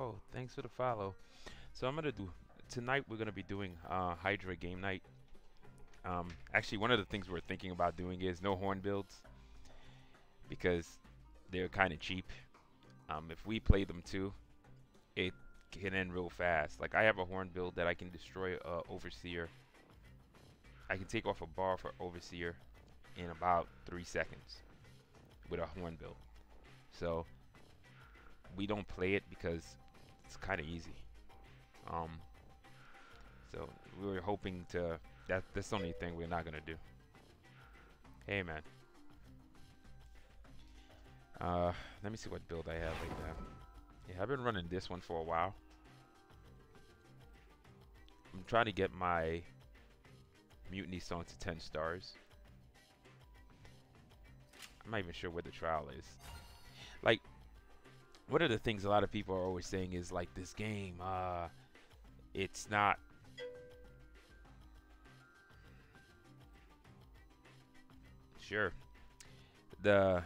Oh, thanks for the follow. So I'm gonna do tonight. We're gonna be doing Hydra game night. Actually, one of the things we're thinking about doing is no horn builds because they're kind of cheap. If we play them too, it can end real fast. Like I have a horn build that I can destroy Overseer. I can take off a bar for Overseer in about 3 seconds with a horn build. So we don't play it because it's kind of easy. So we were hoping to. That's the only thing we're not gonna do. Hey man. Let me see what build I have right now. Yeah, I've been running this one for a while. I'm trying to get my Mutiny Song to 10 stars. I'm not even sure where the trial is. Like, one of the things a lot of people are always saying is like this game, it's not. Sure. Wow,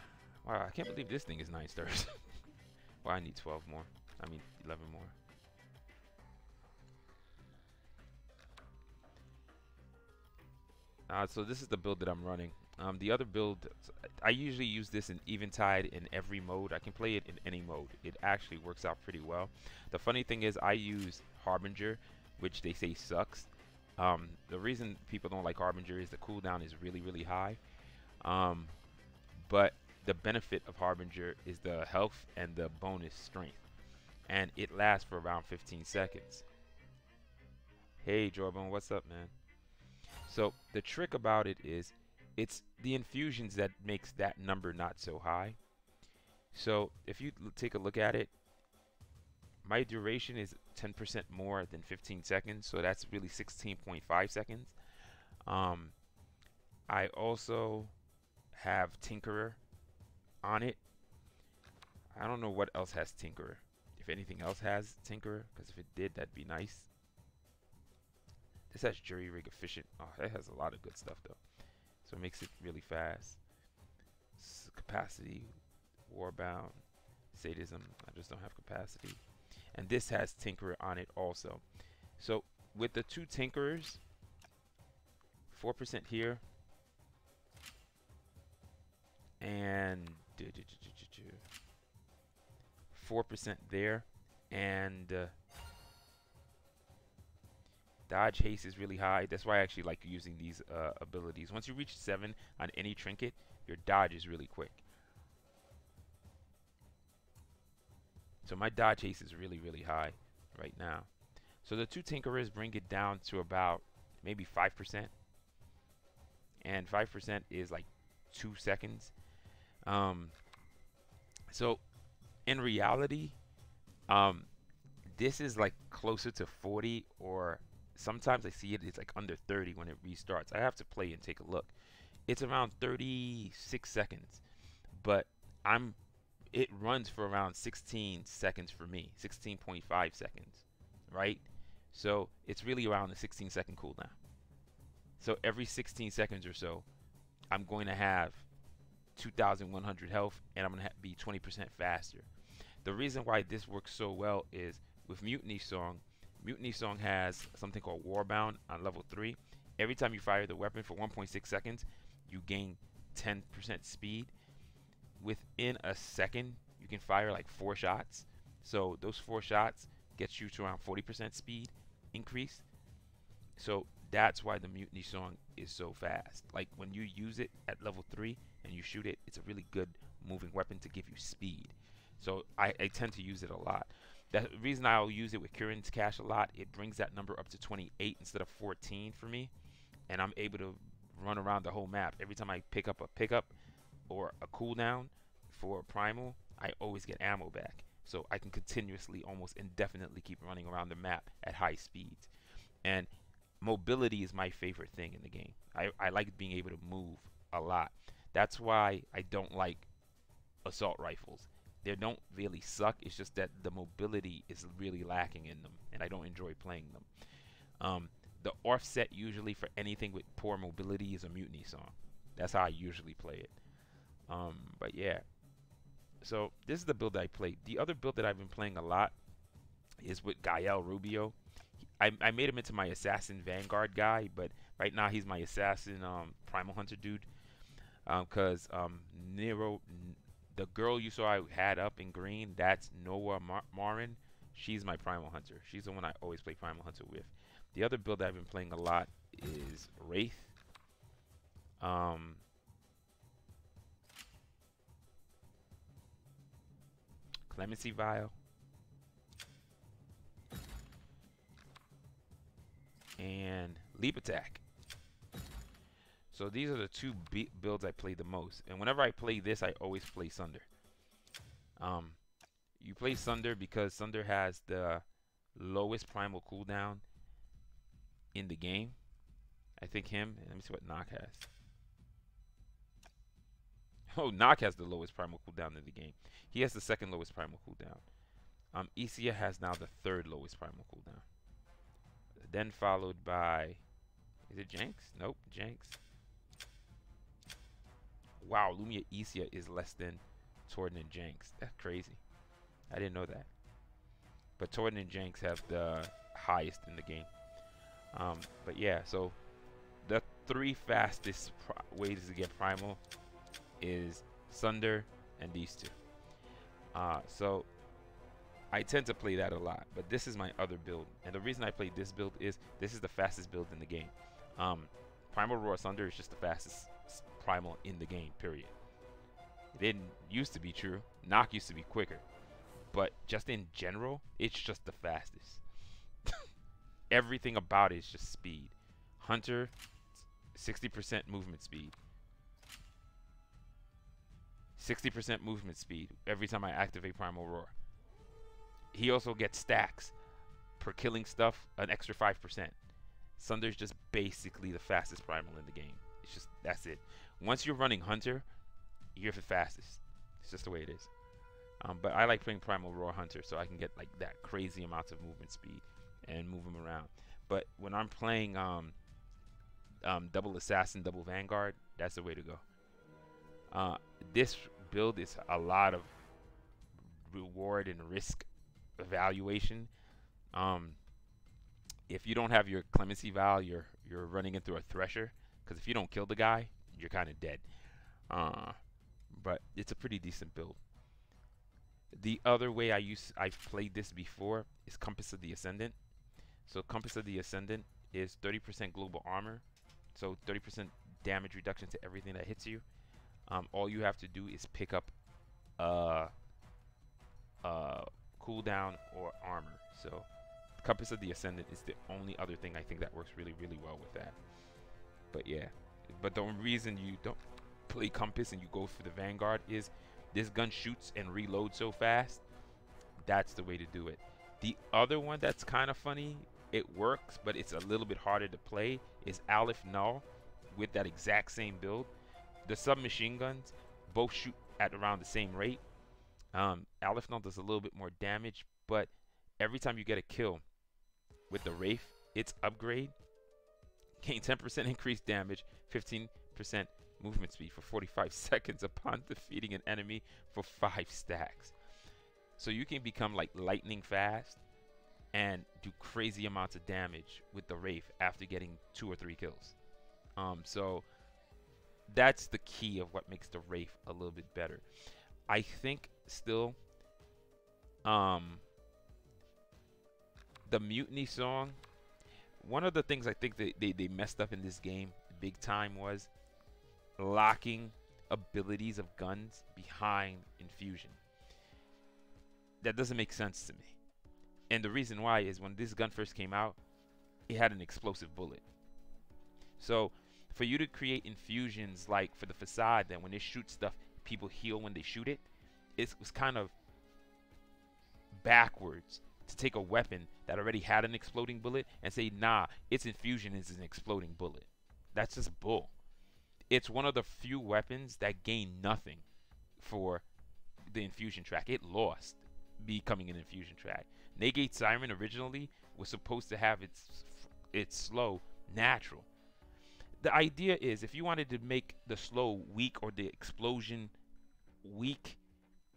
I can't believe this thing is 9 stars. Well, I need 12 more. I mean, 11 more. So this is the build that I'm running. The other build, I usually use this in Eventide in every mode. I can play it in any mode. It actually works out pretty well. The funny thing is I use Harbinger, which they say sucks. The reason people don't like Harbinger is the cooldown is really, really high. But the benefit of Harbinger is the health and the bonus strength. And it lasts for around 15 seconds. Hey, Jordan, what's up, man? So the trick about it is it's the infusions that makes that number not so high. So if you take a look at it, my duration is 10% more than 15 seconds. So that's really 16.5 seconds. I also have Tinkerer on it. I don't know what else has Tinkerer. If anything else has Tinkerer, because if it did, that'd be nice. This has Jury Rig Efficient. Oh, that has a lot of good stuff though. So it makes it really fast. Capacity, Warbound, Sadism. I just don't have capacity. And this has Tinkerer on it also. So with the two Tinkerers, 4% here, and 4% there, and dodge haste is really high. That's why I actually like using these abilities. Once you reach 7 on any trinket, your dodge is really quick. So my dodge haste is really, really high right now. So the two Tinkerers bring it down to about maybe 5%. And 5% is like 2 seconds. So in reality, this is like closer to 40, or sometimes I see it's like under 30 when it restarts. I have to play and take a look. It's around 36 seconds, but it runs for around 16 seconds for me, 16.5 seconds, right? So it's really around the 16-second cooldown. So every 16 seconds or so, I'm going to have 2,100 health, and I'm going to be 20% faster. The reason why this works so well is with Mutiny Song has something called Warbound on level 3. Every time you fire the weapon for 1.6 seconds, you gain 10% speed. Within a second, you can fire like 4 shots. So those 4 shots gets you to around 40% speed increase. So that's why the Mutiny Song is so fast. Like when you use it at level 3 and you shoot it, it's a really good moving weapon to give you speed. So I tend to use it a lot. The reason I'll use it with Kirin's Cache a lot, it brings that number up to 28 instead of 14 for me. And I'm able to run around the whole map. Every time I pick up a pickup or a cooldown for Primal, I always get ammo back. So I can continuously, almost indefinitely keep running around the map at high speeds. And mobility is my favorite thing in the game. I like being able to move a lot. That's why I don't like assault rifles. They don't really suck. It's just that the mobility is really lacking in them, and I don't enjoy playing them. The offset usually for anything with poor mobility is a Mutiny Song. That's how I usually play it. But yeah. So this is the build that I played. The other build that I've been playing a lot is with Gael Rubio. I made him into my assassin Vanguard guy, but right now he's my assassin Primal Hunter dude. Cause Nero, the girl you saw I had up in green, that's Noah Marin. She's my Primal Hunter. She's the one I always play Primal Hunter with. The other build I've been playing a lot is Wraith. Clemency Vial, and Leap Attack. So these are the two builds I play the most. And whenever I play this, I always play Sunder. You play Sunder because Sunder has the lowest primal cooldown in the game. I think him. Let me see what Knock has. Oh, Knock has the lowest primal cooldown in the game. He has the second lowest primal cooldown. Isia has now the third lowest primal cooldown. Then followed by, is it Jenks? Nope, Jenks. Wow, Lumia Isia is less than Torden and Jenks. That's crazy. I didn't know that. But Torden and Jenks have the highest in the game. But yeah, so the three fastest ways to get Primal is Sunder and these two. So I tend to play that a lot, but this is my other build. And the reason I play this build is this is the fastest build in the game. Primal Roar Sunder is just the fastest Primal in the game, period. It didn't used to be true. Knock used to be quicker. But just in general, it's just the fastest. Everything about it is just speed. Hunter, 60% movement speed. 60% movement speed every time I activate Primal Roar. He also gets stacks per killing stuff, an extra 5%. Sunder's just basically the fastest Primal in the game. It's just, that's it. Once you're running Hunter, you're the fastest. It's just the way it is. But I like playing Primal Roar Hunter so I can get like that crazy amount of movement speed and move him around. But when I'm playing double Assassin, double Vanguard, that's the way to go. This build is a lot of reward and risk evaluation. If you don't have your Clemency Val, you're running into a Thresher, because if you don't kill the guy, you're kind of dead. But it's a pretty decent build. The other way I've played this before is Compass of the Ascendant. So Compass of the Ascendant is 30% global armor, so 30% damage reduction to everything that hits you. All you have to do is pick up cooldown or armor. So Compass of the Ascendant is the only other thing I think that works really, really well with that. But yeah, but the reason you don't play Compass and you go for the Vanguard is this gun shoots and reloads so fast. That's the way to do it. The other one that's kind of funny, it works, but it's a little bit harder to play, is Aleph Null with that exact same build. The submachine guns both shoot at around the same rate. Aleph Null does a little bit more damage, but every time you get a kill with the Wraith, its upgrade, gain 10% increased damage, 15% movement speed for 45 seconds upon defeating an enemy for 5 stacks. So you can become like lightning fast and do crazy amounts of damage with the Wraith after getting 2 or 3 kills. So that's the key of what makes the Wraith a little bit better. I think still the Mutiny song, one of the things I think they messed up in this game big time was locking abilities of guns behind infusion. That doesn't make sense to me. And the reason why is when this gun first came out, it had an explosive bullet. So for you to create infusions like for the Facade, that when they shoot stuff, people heal when they shoot it, it was kind of backwards to take a weapon that already had an exploding bullet and say, nah, its infusion is an exploding bullet. That's just bull. It's one of the few weapons that gain nothing for the infusion track. It lost becoming an infusion track. Negate Siren originally was supposed to have its slow natural. The idea is if you wanted to make the slow weak or the explosion weak,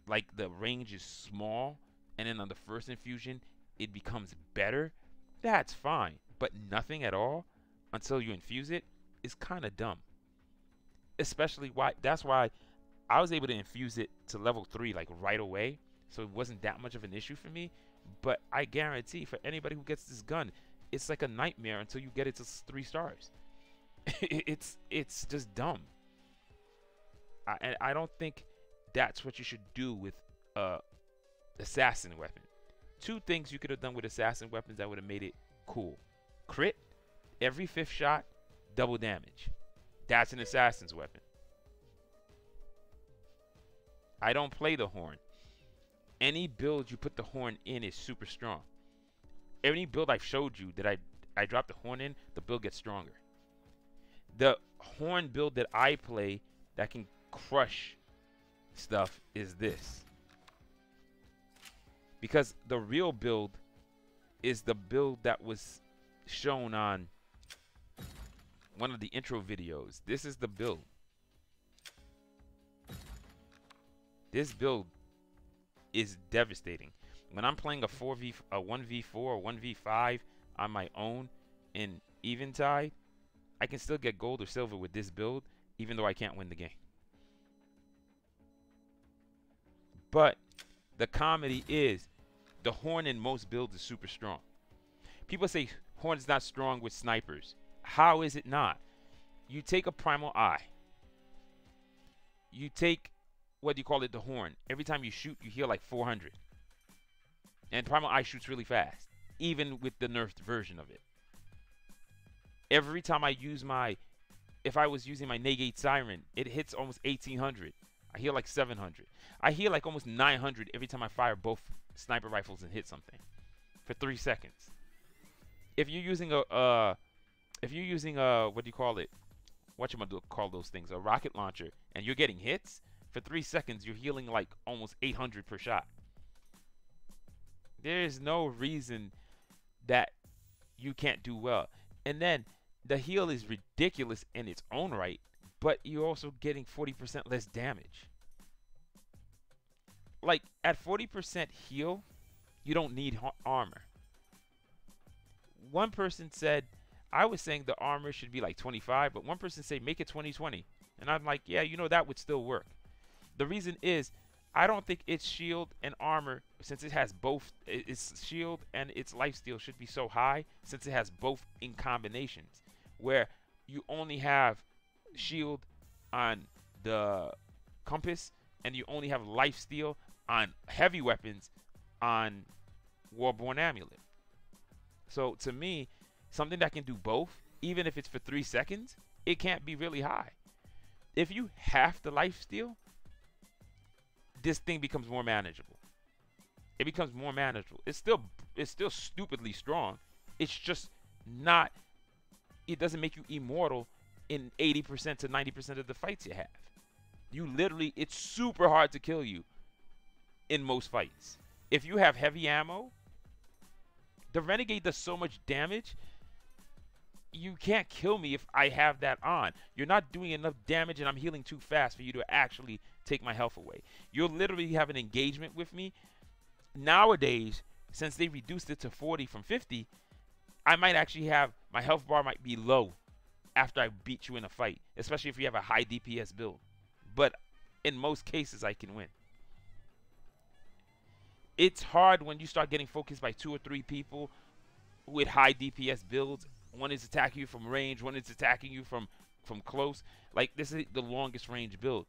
like the range is small, and then on the first infusion it becomes better, that's fine. But nothing at all until you infuse it is kind of dumb. Especially that's why I was able to infuse it to level 3 like right away, so it wasn't that much of an issue for me. But I guarantee for anybody who gets this gun, it's like a nightmare until you get it to 3 stars. it's just dumb. I don't think that's what you should do with assassin weapon. 2 things you could have done with assassin weapons that would have made it cool. Crit, every 5th shot, double damage. That's an assassin's weapon. I don't play the horn. Any build you put the horn in is super strong. Any build I've showed you that I drop the horn in, the build gets stronger. The horn build that I play that can crush stuff is this. Because the real build is the build that was shown on one of the intro videos. This is the build. This build is devastating. When I'm playing a 1v4 or 1v5 on my own in Eventide, I can still get gold or silver with this build, even though I can't win the game. But the comedy is the horn in most builds is super strong. People say horn is not strong with snipers. How is it not? You take a Primal Eye. You take, what do you call it, the horn. Every time you shoot, you heal like 400. And Primal Eye shoots really fast, even with the nerfed version of it. Every time I use if I was using my Negate Siren, it hits almost 1800. I heal like 700. I heal like almost 900 every time I fire both sniper rifles and hit something for 3 seconds. If you're using what do you call it? What you gonna call those things? A rocket launcher, and you're getting hits for 3 seconds, you're healing like almost 800 per shot. There is no reason that you can't do well. And then the heal is ridiculous in its own right, but you're also getting 40% less damage. Like at 40% heal, you don't need armor. One person said, I was saying the armor should be like 25, but one person said make it 20-20. And I'm like, yeah, you know, that would still work. The reason is, I don't think its shield and armor, since it has both, its shield and its lifesteal should be so high, since it has both in combinations, where you only have shield on the compass and you only have lifesteal on heavy weapons on Warborn Amulet. So to me, something that can do both, even if it's for 3 seconds, it can't be really high. If you half the lifesteal, this thing becomes more manageable. It becomes more manageable. It's still stupidly strong. It's just not, it doesn't make you immortal in 80% to 90% of the fights you have. You literally, it's super hard to kill you in most fights. If you have heavy ammo, the Renegade does so much damage, you can't kill me if I have that on. You're not doing enough damage and I'm healing too fast for you to actually take my health away. You'll literally have an engagement with me. Nowadays, since they reduced it to 40 from 50, I might actually have, my health bar might be low after I beat you in a fight, especially if you have a high DPS build. But in most cases, I can win. It's hard when you start getting focused by 2 or 3 people with high DPS builds. One is attacking you from range, one is attacking you from close. Like, this is the longest range build.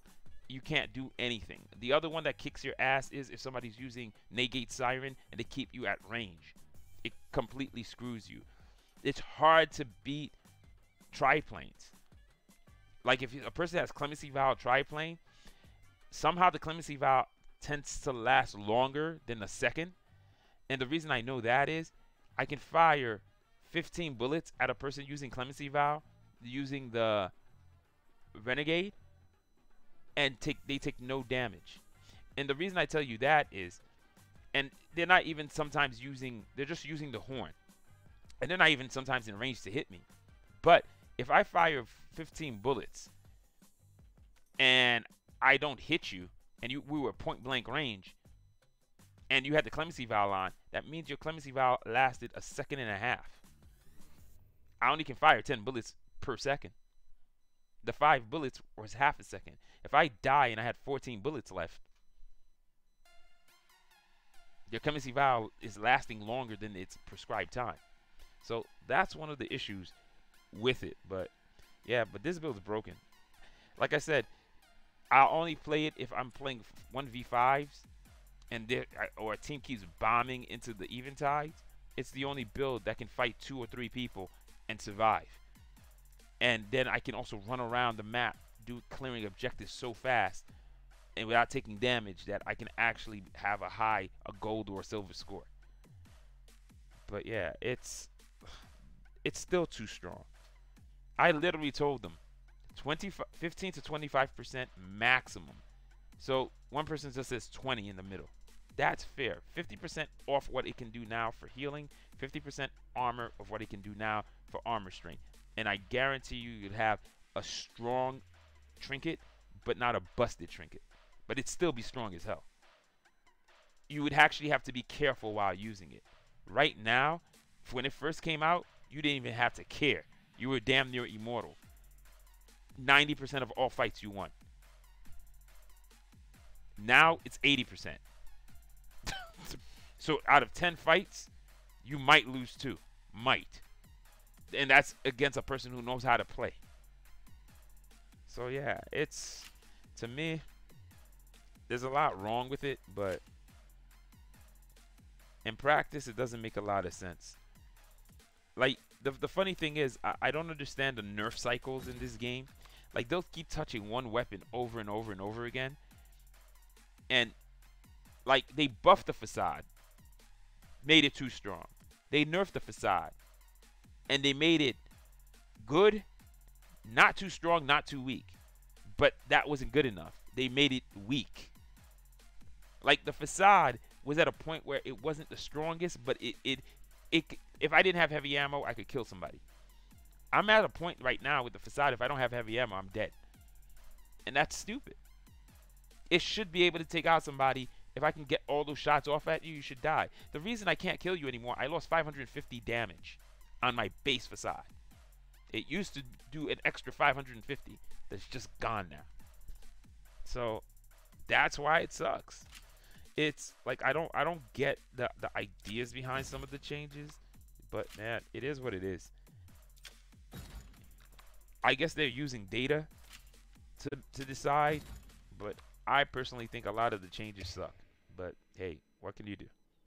You can't do anything. The other one that kicks your ass is if somebody's using Negate Siren and they keep you at range. It completely screws you. It's hard to beat triplanes. Like, if a person has Clemency Vow triplane, somehow the Clemency Vow tends to last longer than the second. And the reason I know that is I can fire 15 bullets at a person using Clemency Vow, using the Renegade, and they take no damage. And the reason I tell you that is, and they're not even sometimes using, they're just using the horn. And they're not even sometimes in range to hit me. But if I fire 15 bullets and I don't hit you, and we were point blank range, and you had the clemency vial on, that means your clemency vial lasted a second and a half. I only can fire 10 bullets per second. The 5 bullets was half a second. If I die and I had 14 bullets left, your clemency vial is lasting longer than its prescribed time. So that's one of the issues with it. But yeah, but this build is broken. Like I said, I'll only play it if I'm playing 1v5s and or a team keeps bombing into the eventides. It's the only build that can fight 2 or 3 people and survive. And then I can also run around the map, clearing objectives so fast and without taking damage that I can actually have a gold or a silver score. But yeah, it's still too strong. I literally told them 15 to 25% maximum. So one person just says 20 in the middle. That's fair. 50% off what it can do now for healing, 50% armor of what it can do now for armor strength. And I guarantee you'd have a strong trinket, but not a busted trinket. But it'd still be strong as hell. You would actually have to be careful while using it. Right now, when it first came out, you didn't even have to care. You were damn near immortal. 90% of all fights you won. Now it's 80%. So out of 10 fights, you might lose 2. Might. And that's against a person who knows how to play. So yeah, to me, there's a lot wrong with it, but in practice, it doesn't make a lot of sense. Like, the funny thing is, I don't understand the nerf cycles in this game. Like, they'll keep touching one weapon over and over and over again. And, like, they buffed the facade. Made it too strong. They nerfed the facade. And they made it good. Not too strong, not too weak. But that wasn't good enough. They made it weak. Like, the facade was at a point where it wasn't the strongest, but if I didn't have heavy ammo, I could kill somebody. I'm at a point right now with the facade, if I don't have heavy ammo, I'm dead. And that's stupid. It should be able to take out somebody. If I can get all those shots off at you, you should die. The reason I can't kill you anymore, I lost 550 damage on my base facade. It used to do an extra 550. That's just gone now. So that's why it sucks. It's like I don't get the ideas behind some of the changes, but man, it is what it is. I guess they're using data to decide, but I personally think a lot of the changes suck. But hey, what can you do?